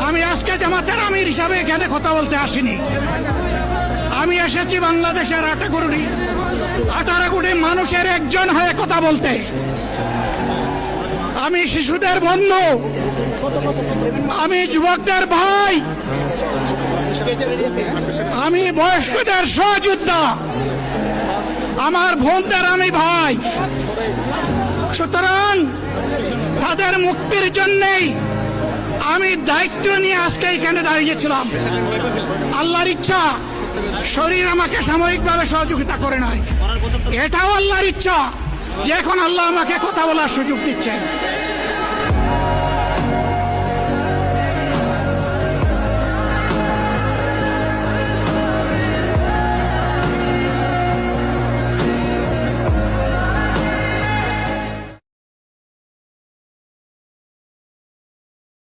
আমি আজকে জামাতের আমির হিসাবে এখানে কথা বলতে আসিনি। আমি এসেছি বাংলাদেশের 18 কোটি মানুষের একজন হয়ে কথা বলতে। আমি শিশুদের বন্ধু, আমি যুবকদের ভাই, আমি বয়স্কদের সহযোদ্ধা, আমার বোনদের আমি ভাই। সুতরাং তাদের মুক্তির জন্যেই আমি দায়িত্ব নিয়ে আজকে এখানে দাঁড়িয়েছিলাম। আল্লাহর ইচ্ছা শরীর আমাকে সাময়িকভাবে সহযোগিতা করে নাই, এটাও আল্লাহর ইচ্ছা যে এখন আল্লাহ আমাকে কথা বলার সুযোগ দিচ্ছেন।